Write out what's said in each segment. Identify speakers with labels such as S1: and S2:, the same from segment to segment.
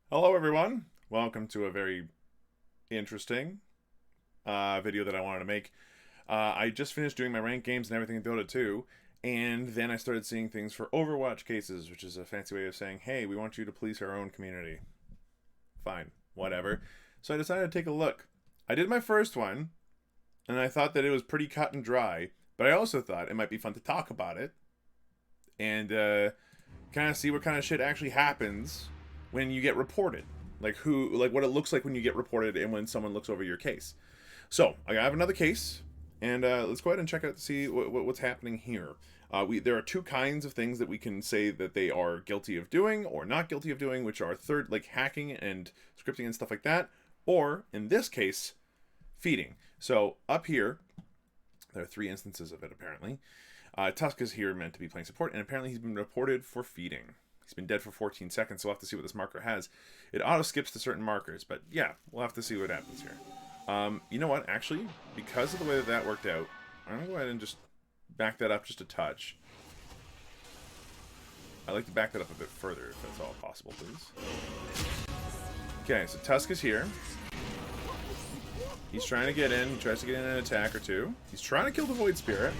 S1: Hello everyone, welcome to a very interesting video that I wanted to make. I just finished doing my ranked games and everything in Dota 2, and then I started seeing things for Overwatch cases, which is a fancy way of saying, hey, we want you to police our own community. Fine, whatever. So I decided to take a look. I did my first one, and I thought that it was pretty cut and dry, but I also thought it might be fun to talk about it, and kind of see what kind of shit actually happens when you get reported, like what it looks like when you get reported and when someone looks over your case. So I have another case, and let's go ahead and check out to see what's happening here. There are two kinds of things that we can say that they are guilty of doing or not guilty of doing, which are like hacking and scripting and stuff like that, or in this case, feeding. So up here, there are three instances of it apparently. Tusk is here meant to be playing support, and apparently he's been reported for feeding. He's been dead for 14 seconds, so we'll have to see what this marker has. It auto-skips to certain markers, but yeah, we'll have to see what happens here. You know what? Actually, because of the way that worked out, I'm going to go ahead and just back that up just a touch. I'd like to back that up a bit further, if that's all possible, please. Okay, so Tusk is here. He's trying to get in. He tries to get in an attack or two. He's trying to kill the Void Spirit.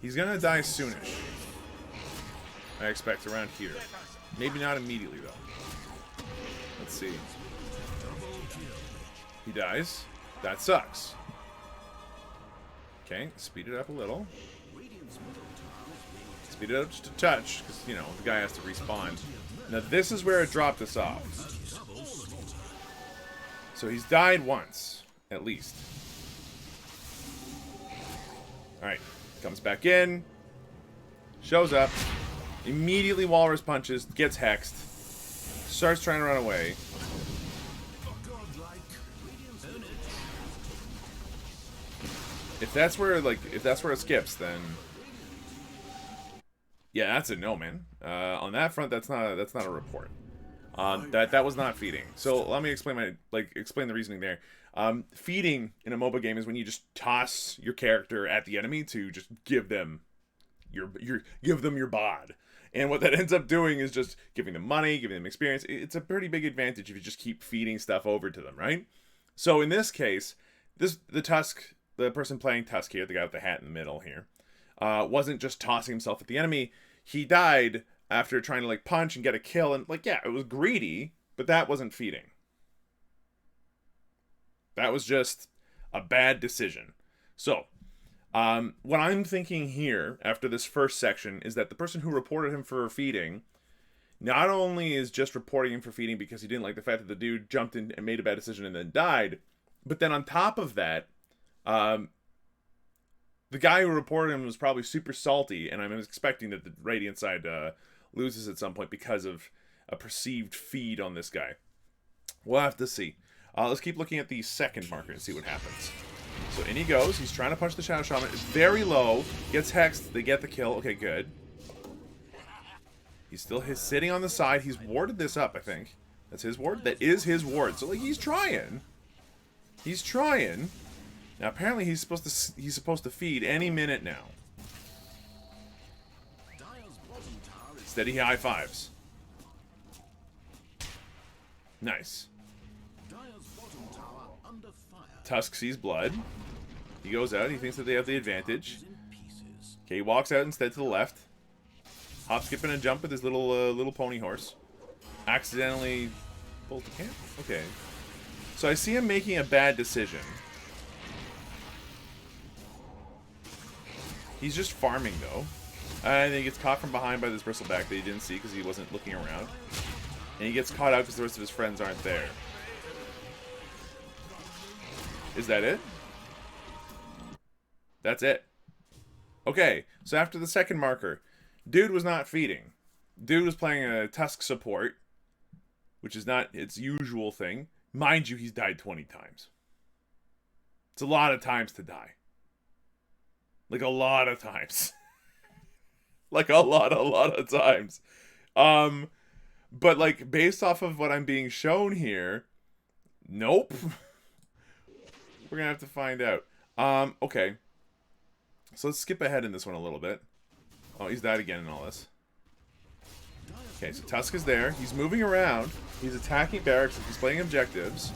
S1: He's going to die soonish. I expect around here. Maybe not immediately, though. Let's see. He dies. That sucks. Okay, speed it up a little. Speed it up just a touch, because, you know, the guy has to respawn. Now, this is where it dropped us off. So he's died once, at least. Alright, comes back in. Shows up. Immediately Walrus punches, gets hexed, starts trying to run away. If that's where it skips, then yeah, that's a no, man. On that front, that's not a report. That was not feeding. So let me explain explain the reasoning there. Feeding in a MOBA game is when you just toss your character at the enemy to just give them your bod. And what that ends up doing is just giving them money, giving them experience. It's a pretty big advantage if you just keep feeding stuff over to them, right? So in this case, the person playing Tusk here, the guy with the hat in the middle here, wasn't just tossing himself at the enemy. He died after trying to like punch and get a kill, and like, yeah, it was greedy, but that wasn't feeding. That was just a bad decision. So what I'm thinking here, after this first section, is that the person who reported him for feeding not only is just reporting him for feeding because he didn't like the fact that the dude jumped in and made a bad decision and then died, but then on top of that, the guy who reported him was probably super salty, and I'm expecting that the Radiant side loses at some point because of a perceived feed on this guy. We'll have to see. Let's keep looking at the second marker and see what happens. So in he goes. He's trying to punch the Shadow Shaman. It's very low. Gets hexed. They get the kill. Okay, good. He's still sitting on the side. He's warded this up, I think. That's his ward? That is his ward. So like, he's trying. He's trying. Now apparently he's supposed to feed any minute now. Steady high fives. Nice. Tusk sees blood. He goes out. He thinks that they have the advantage. Okay, he walks out instead to the left. Hop, skip, and a jump with his little pony horse. Accidentally pulled the camp. Okay. So I see him making a bad decision. He's just farming, though. And he gets caught from behind by this bristleback that he didn't see because he wasn't looking around. And he gets caught out because the rest of his friends aren't there. Is that it? That's it. Okay, so after the second marker, dude was not feeding. Dude was playing a Tusk support, which is not its usual thing. Mind you, he's died 20 times. It's a lot of times to die. Like a lot of times. Like a lot of times. But like based off of what I'm being shown here, nope. We're gonna have to find out. Okay. So let's skip ahead in this one a little bit. Oh, he's died again in all this. Okay, so Tusk is there. He's moving around. He's attacking barracks. He's playing objectives.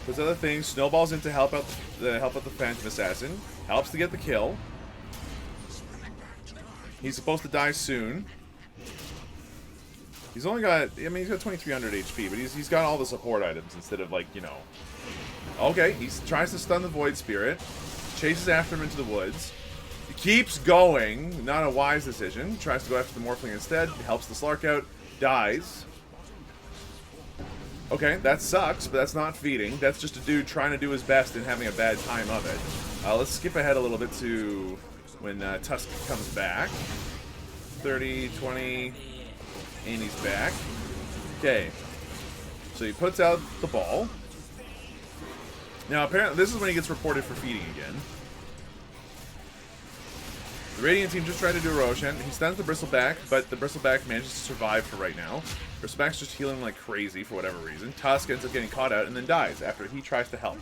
S1: Puts other things. Snowballs in to help out the Phantom Assassin. Helps to get the kill. He's supposed to die soon. He's only got, I mean, he's got 2,300 HP, but he's got all the support items instead of, like, you know. Okay, he tries to stun the Void Spirit. Chases after him into the woods. He keeps going. Not a wise decision. Tries to go after the Morphling instead. Helps the Slark out. Dies. Okay, that sucks, but that's not feeding. That's just a dude trying to do his best and having a bad time of it. Let's skip ahead a little bit to when Tusk comes back. 30, 20... And he's back. Okay. So he puts out the ball. Now, apparently, this is when he gets reported for feeding again. The Radiant team just tried to do a Roshan. He stuns the Bristleback, but the Bristleback manages to survive for right now. Bristleback's just healing like crazy for whatever reason. Tusk ends up getting caught out and then dies after he tries to help.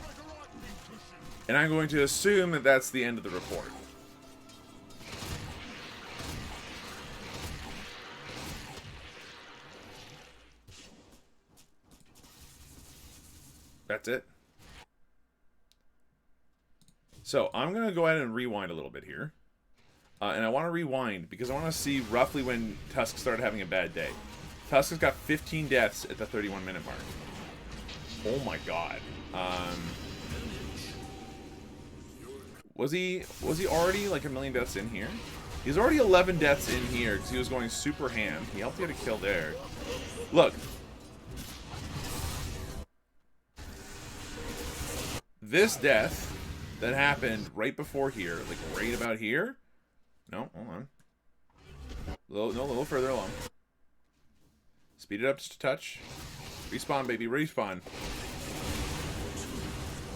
S1: And I'm going to assume that that's the end of the report. That's it. So, I'm going to go ahead and rewind a little bit here. And I want to rewind because I want to see roughly when Tusk started having a bad day. Tusk has got 15 deaths at the 31-minute mark. Oh my god. Was he already like a million deaths in here? He's already 11 deaths in here because he was going super ham. He helped get a kill there. Look. This death that happened right before here, like right about here. No, hold on. A little further along. Speed it up just a touch. Respawn, baby, respawn.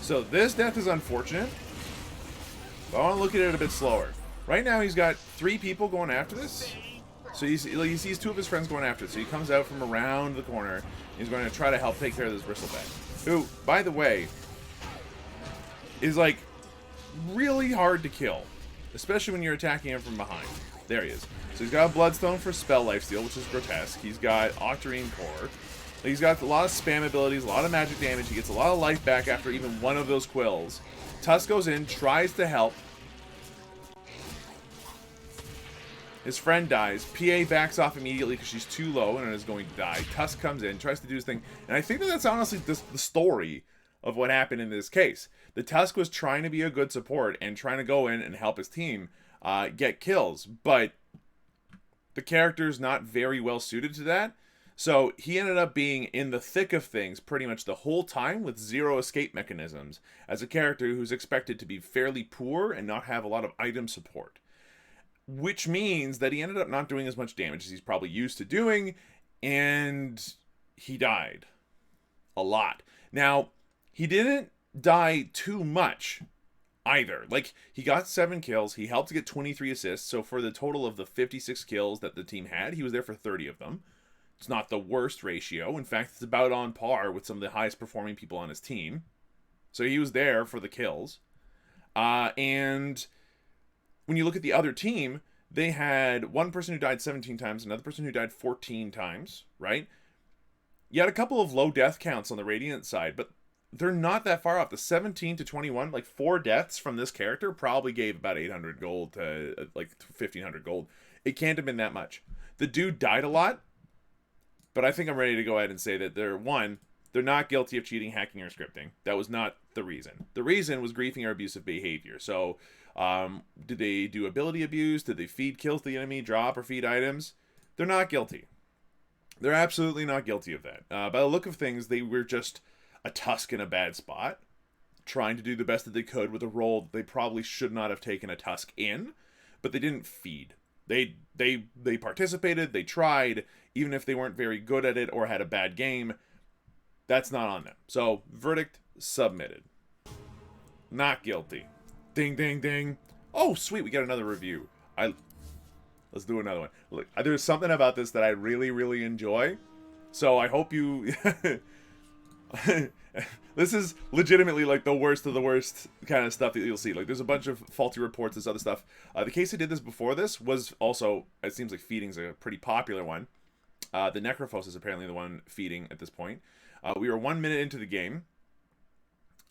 S1: So this death is unfortunate. But I want to look at it a bit slower. Right now he's got 3 people going after this. So he sees 2 of his friends going after it. So he comes out from around the corner. He's going to try to help take care of this Bristleback. Who, by the way, is like really hard to kill, especially when you're attacking him from behind. There he is. So he's got a Bloodstone for spell lifesteal, which is grotesque. He's got Octarine Core. He's got a lot of spam abilities, a lot of magic damage. He gets a lot of life back after even one of those quills. Tusk goes in, tries to help. His friend dies. PA backs off immediately because she's too low and is going to die. Tusk comes in, tries to do his thing. And I think that that's honestly the story of what happened in this case. The Tusk was trying to be a good support and trying to go in and help his team get kills. But the character's not very well suited to that. So he ended up being in the thick of things pretty much the whole time with 0 escape mechanisms as a character who's expected to be fairly poor and not have a lot of item support. Which means that he ended up not doing as much damage as he's probably used to doing, and he died. A lot. Now, he didn't die too much either. Like, he got 7 kills, he helped to get 23 assists, so for the total of the 56 kills that the team had, he was there for 30 of them. It's not the worst ratio. In fact, it's about on par with some of the highest performing people on his team. So he was there for the kills. And when you look at the other team, they had one person who died 17 times, another person who died 14 times, right? You had a couple of low death counts on the Radiant side, but they're not that far off. The 17 to 21, like 4 deaths from this character probably gave about 800 gold to like 1,500 gold. It can't have been that much. The dude died a lot. But I think I'm ready to go ahead and say that they're not guilty of cheating, hacking, or scripting. That was not the reason. The reason was griefing or abusive behavior. So, did they do ability abuse? Did they feed kills to the enemy, drop or feed items? They're not guilty. They're absolutely not guilty of that. By the look of things, they were just a Tusk in a bad spot, trying to do the best that they could with a role that they probably should not have taken a Tusk in, but they didn't feed. They participated, they tried, even if they weren't very good at it or had a bad game. That's not on them. So, verdict submitted. Not guilty. Ding, ding, ding. Oh, sweet, we got another review. Let's do another one. Look, there's something about this that I really, really enjoy. So I hope you This is legitimately like the worst of the worst kind of stuff that you'll see. Like, there's a bunch of faulty reports, this other stuff. The case I did this before this was also, it seems like feeding's a pretty popular one. The Necrophos is apparently the one feeding at this point. We are 1 minute into the game.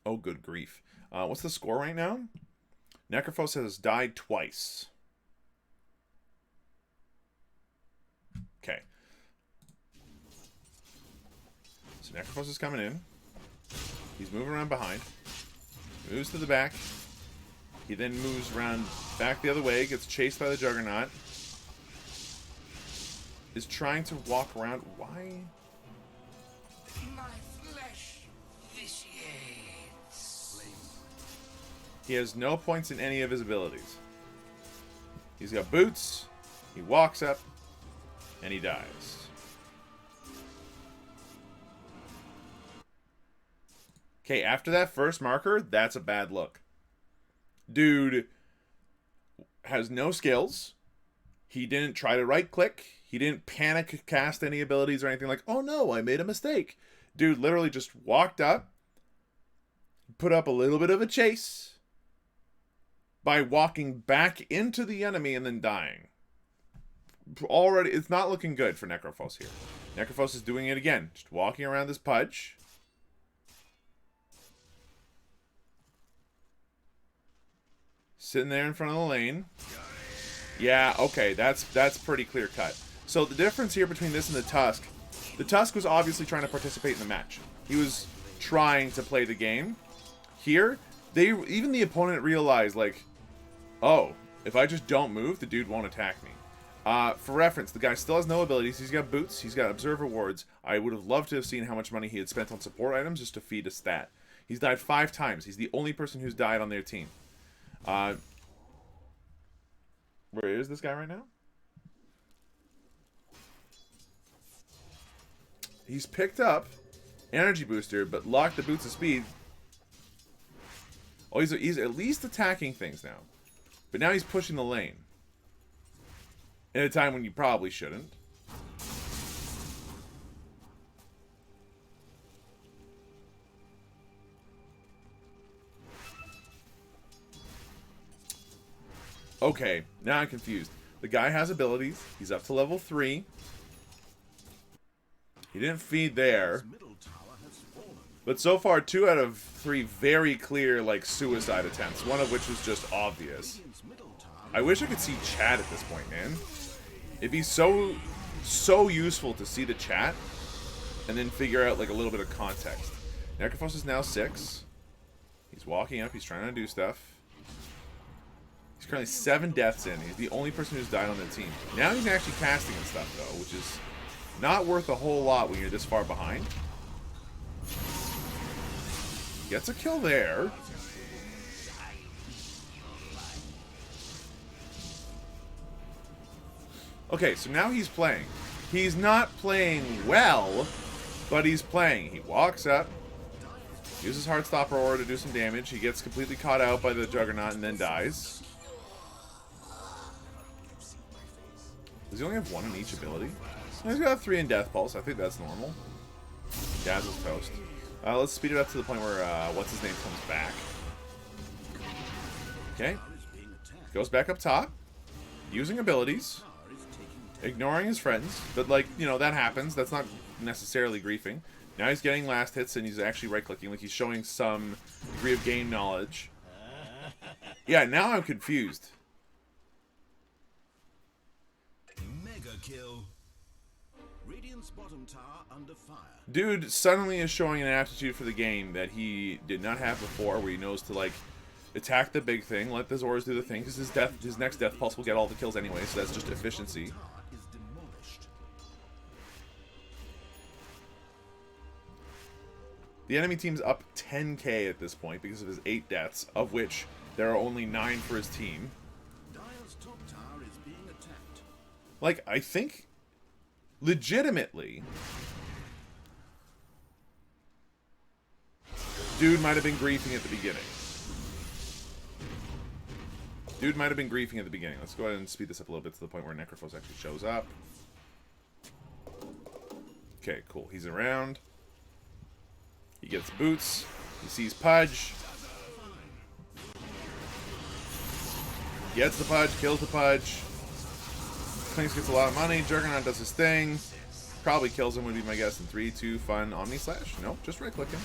S1: Oh, good grief. What's the score right now? Necrophos has died twice. Okay. So Necrophos is coming in. He's moving around behind. Moves to the back. He then moves around back the other way. Gets chased by the Juggernaut. Is trying to walk around. Why?
S2: My flesh vitiates.
S1: He has no points in any of his abilities. He's got boots. He walks up. And he dies. Okay, after that first marker, that's a bad look. Dude has no skills. He didn't try to right-click. He didn't panic cast any abilities or anything like, oh no, I made a mistake. Dude literally just walked up, put up a little bit of a chase by walking back into the enemy and then dying. Already, it's not looking good for Necrophos here. Necrophos is doing it again. Just walking around this pudge. Sitting there in front of the lane. Yeah, okay, that's pretty clear cut. So the difference here between this and the Tusk was obviously trying to participate in the match. He was trying to play the game. Here, even the opponent realized, like, oh, if I just don't move, the dude won't attack me. For reference, the guy still has no abilities. He's got boots. He's got observer wards. I would have loved to have seen how much money he had spent on support items just to feed a stat. He's died 5 times. He's the only person who's died on their team. Where is this guy right now? He's picked up energy booster, but locked the boots of speed. Oh, he's at least attacking things now. But now he's pushing the lane. At a time when you probably shouldn't. Okay, now I'm confused. The guy has abilities. He's up to level 3. He didn't feed there. But so far, 2 out of 3 very clear, like, suicide attempts. One of which was just obvious. I wish I could see chat at this point, man. It'd be so useful to see the chat and then figure out, like, a little bit of context. Necrophos is now 6. He's walking up. He's trying to do stuff. He's currently 7 deaths in. He's the only person who's died on the team. Now he's actually casting and stuff, though, which is not worth a whole lot when you're this far behind. Gets a kill there. Okay, so now he's playing. He's not playing well, but he's playing. He walks up, uses Heartstopper Aura to do some damage. He gets completely caught out by the Juggernaut and then dies. Does he only have 1 in each ability? He's got 3 in Death Pulse. I think that's normal. Dazzle's toast. Let's speed it up to the point where, what's-his-name comes back. Okay. Goes back up top. Using abilities. Ignoring his friends. But, like, you know, that happens. That's not necessarily griefing. Now he's getting last hits and he's actually right-clicking. Like, he's showing some degree of game knowledge. Yeah, now I'm confused.
S3: Mega kill. Radiant's bottom tower under fire.
S1: Dude suddenly is showing an aptitude for the game that he did not have before, where he knows to, like, attack the big thing, let the Zoras do the thing, because his next Death Pulse will get all the kills anyway, so that's just efficiency. The enemy team's up 10k at this point because of his 8 deaths, of which there are only 9 for his team.
S3: Dire's top tower is being attacked.
S1: Like, I think, legitimately, dude might have been griefing at the beginning. Dude might have been griefing at the beginning. Let's go ahead and speed this up a little bit to the point where Necrophos actually shows up. Okay, cool. He's around. He gets boots. He sees Pudge. Gets the Pudge, kills the Pudge. Clinks gets a lot of money. Juggernaut does his thing. Probably kills him would be my guess in 3, 2, fun. Omni Slash? Nope, just right clicking.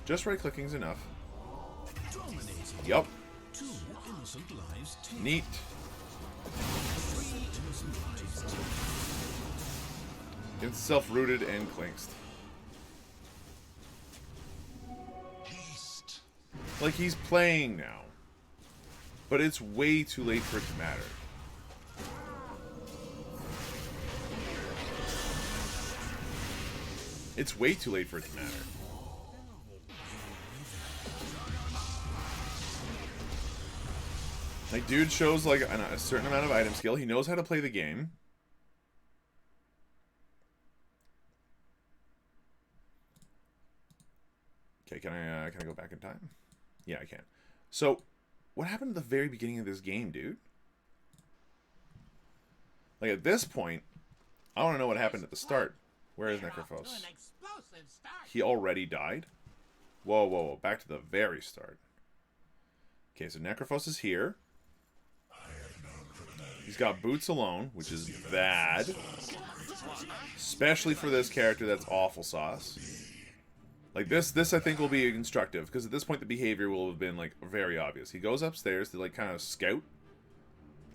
S1: Just right clicking is enough. Yup. Neat. Gets himself rooted and clinks. Like he's playing now. But it's way too late for it to matter. It's way too late for it to matter. Like, dude shows, like, a certain amount of item skill. He knows how to play the game. Okay, can I go back in time? Yeah, I can. So, what happened at the very beginning of this game, dude? Like, at this point, I want to know what happened at the start. Where is Necrophos? He already died? Whoa, whoa, whoa. Back to the very start. Okay, so Necrophos is here. He's got boots alone, which is bad. Especially for this character, that's awful sauce. Like, this I think will be instructive, because at this point the behavior will have been, like, very obvious. He goes upstairs to, like, kind of scout.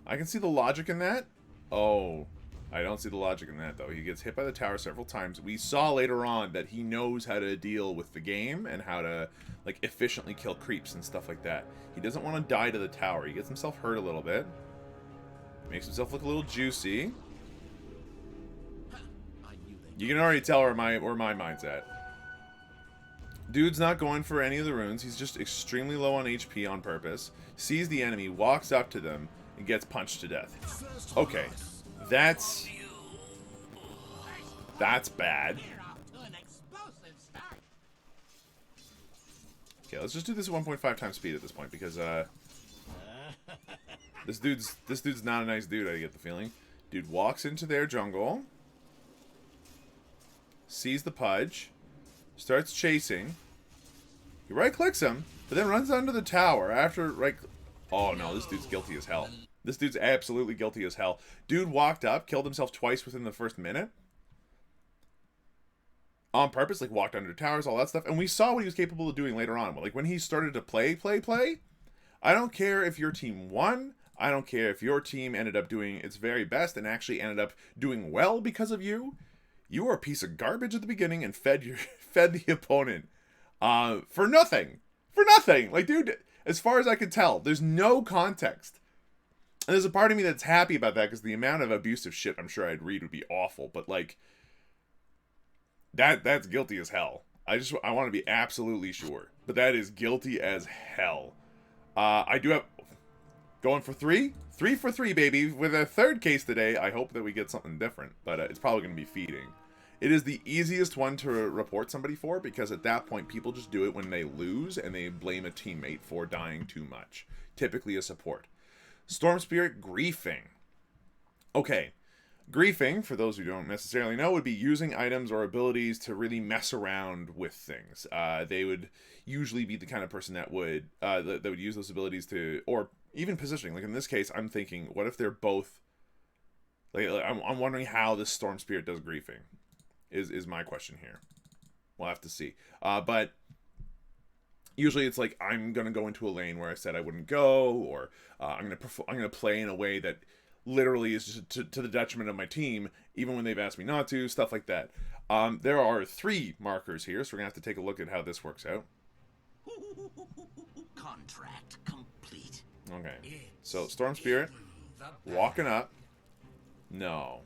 S1: I can see the logic in that. Oh, I don't see the logic in that, though. He gets hit by the tower several times. We saw later on that he knows how to deal with the game and how to, like, efficiently kill creeps and stuff like that. He doesn't want to die to the tower. He gets himself hurt a little bit. Makes himself look a little juicy. You can already tell where my mind's at. Dude's not going for any of the runes. He's just extremely low on HP on purpose. Sees the enemy, walks up to them, and gets punched to death. Okay. That's bad. Okay, let's just do this at 1.5 times speed at this point, because this dude's not a nice dude, I get the feeling. Dude walks into their jungle, sees the Pudge, starts chasing. He right-clicks him, but then runs under the tower after right... Oh no, this dude's guilty as hell. This dude's absolutely guilty as hell. Dude walked up, killed himself twice within the first minute. On purpose, like walked under towers, all that stuff. And we saw what he was capable of doing later on. Like when he started to play. I don't care if your team won. I don't care if your team ended up doing its very best and actually ended up doing well because of you. You were a piece of garbage at the beginning and fed the opponent for nothing. For nothing. Like, dude, as far as I could tell, there's no context. And there's a part of me that's happy about that because the amount of abusive shit I'm sure I'd read would be awful. But, like, that's guilty as hell. I want to be absolutely sure. But that is guilty as hell. I do have... Going for 3? 3 for 3, baby. With a third case today, I hope that we get something different. But it's probably going to be feeding. It is the easiest one to report somebody for, because at that point, people just do it when they lose, and they blame a teammate for dying too much. Typically a support. Storm Spirit griefing. Okay. Griefing, for those who don't necessarily know, would be using items or abilities to really mess around with things. They would usually be the kind of person that would use those abilities to, or even positioning. Like in this case, I'm thinking, what if they're both... Like, I'm wondering how this Storm Spirit does griefing. Is my question here. We'll have to see. But usually it's like I'm gonna go into a lane where I said I wouldn't go, or I'm gonna play in a way that literally is just to the detriment of my team, even when they've asked me not to. Stuff like that. There are 3 markers here, so we're gonna have to take a look at how this works out.
S2: Contract complete.
S1: Okay. So Storm Spirit walking up. No.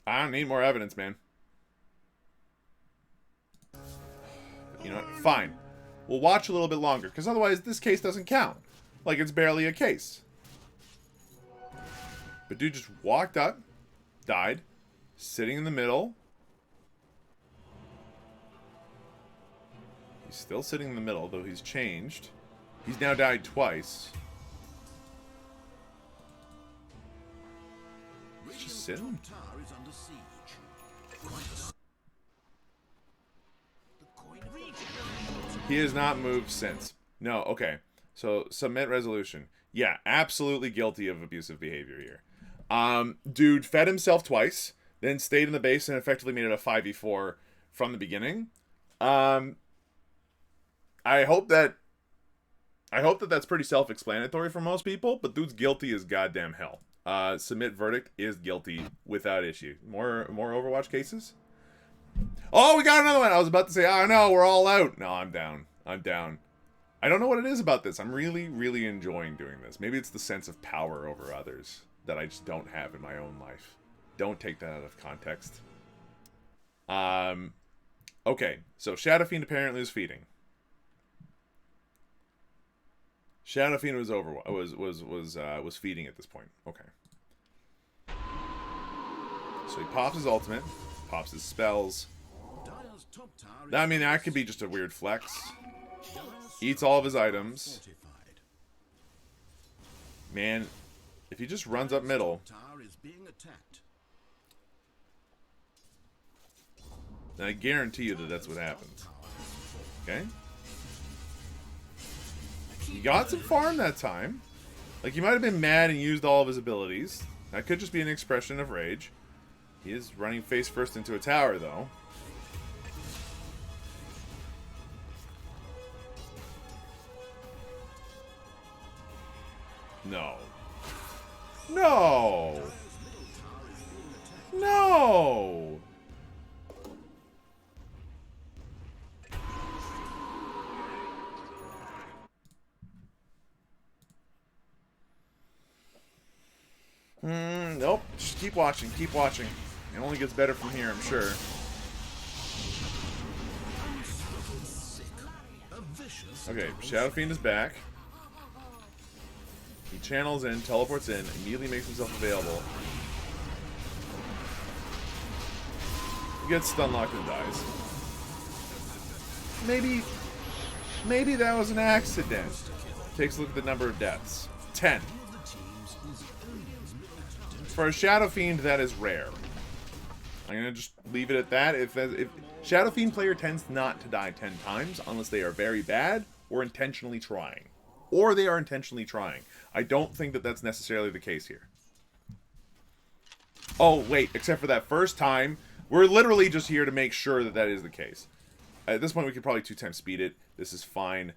S1: I don't need more evidence, man. You know what? Fine. We'll watch a little bit longer, because otherwise this case doesn't count. Like, it's barely a case. But dude just walked up, died, sitting in the middle. He's still sitting in the middle, though he's changed. He's now died twice. He's just sitting.
S3: Top tower is under siege.
S1: He has not moved since. No, okay. So, submit resolution. Yeah, absolutely guilty of abusive behavior here. Dude fed himself twice, then stayed in the base and effectively made it a 5v4 from the beginning. I hope that that's pretty self-explanatory for most people, but dude's guilty as goddamn hell. Submit verdict is guilty without issue. More Overwatch cases? Oh, we got another one. I was about to say, oh no, we're all out. No, I'm down. I'm down. I don't know what it is about this. I'm really, really enjoying doing this. Maybe it's the sense of power over others that I just don't have in my own life. Don't take that out of context. Okay, so Shadow Fiend apparently was feeding. Shadow Fiend was was feeding at this point. Okay. So he pops his ultimate, pops his spells.
S3: Dire's top tower is
S1: I mean, that could be just a weird flex. Eats all of his items.
S3: fortified.
S1: Man, if he just runs up middle,
S3: Top tower is being attacked.
S1: then I guarantee you that that's what happens. Okay? He got some farm that time. Like, he might have been mad and used all of his abilities. That could just be an expression of rage. He is running face first into a tower, though. No. No! No! Nope. Just keep watching. Keep watching. It only gets better from here, I'm sure. Okay, Shadow Fiend is back. He channels in, teleports in, immediately makes himself available. He gets stun locked and dies. Maybe that was an accident. Takes a look at the number of deaths. 10. For a Shadow Fiend, that is rare. I'm gonna just leave it at that. If Shadow Fiend player tends not to die 10 times unless they are very bad or intentionally trying. Or they are intentionally trying. I don't think that that's necessarily the case here. Oh, wait, except for that first time, we're literally just here to make sure that that is the case. At this point, we could probably 2x speed it. This is fine.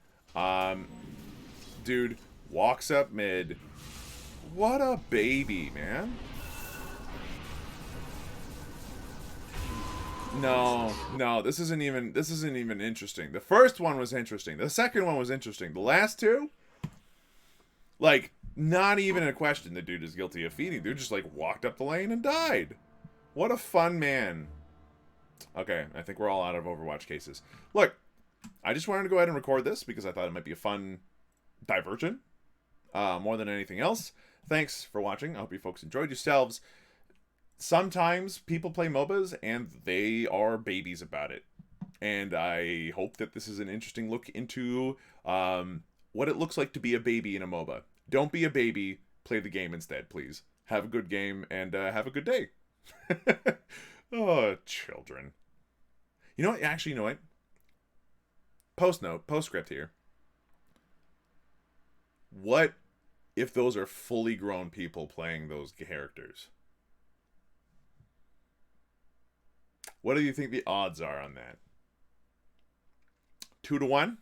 S1: Dude walks up mid. What a baby, man. No, this isn't even interesting. The first one was interesting. The second one was interesting. The last two, like, not even a question. The dude is guilty of feeding. Dude just, like, walked up the lane and died. What a fun man. Okay, I think we're all out of Overwatch cases. Look, I just wanted to go ahead and record this because I thought it might be a fun diversion. More than anything else. Thanks for watching. I hope you folks enjoyed yourselves. Sometimes people play MOBAs and they are babies about it. And I hope that this is an interesting look into what it looks like to be a baby in a MOBA. Don't be a baby. Play the game instead, please. Have a good game and have a good day. Oh, children. You know what? Actually, you know what? Postscript here. What if those are fully grown people playing those characters? What do you think the odds are on that? 2 to 1?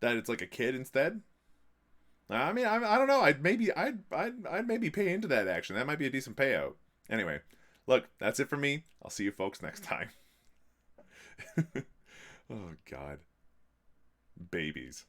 S1: That it's like a kid instead? I mean, I don't know. I'd maybe pay into that action. That might be a decent payout. Anyway, look, that's it for me. I'll see you folks next time. Oh God, babies.